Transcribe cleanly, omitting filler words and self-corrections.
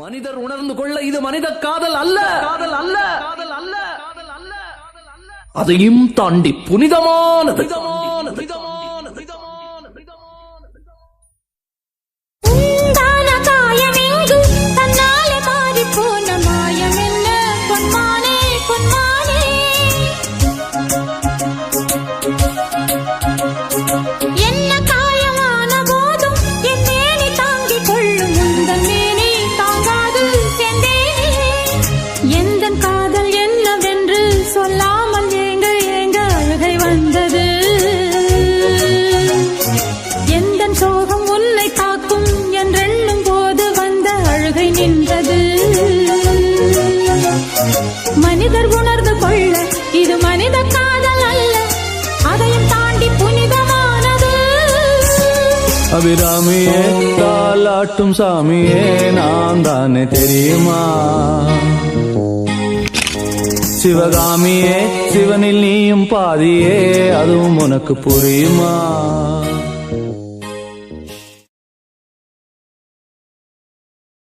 மனிதர் உணர்ந்து கொள்ள இது மனித காதல் அல்ல, காதல் அல்ல, காதல் அல்ல, அதையும் தாண்டி புனிதமானது. மனிதர் உணர்ந்து கொள்ள இது மனித காதல் அல்ல, அதையும் தாண்டி புனிதமானது. அபிராமியே தாலாட்டும் சாமியே நான் தானே தெரியுமா? சிவகாமியே சிவனில் நீயும் பாதியே அதுவும் உனக்கு புரியுமா?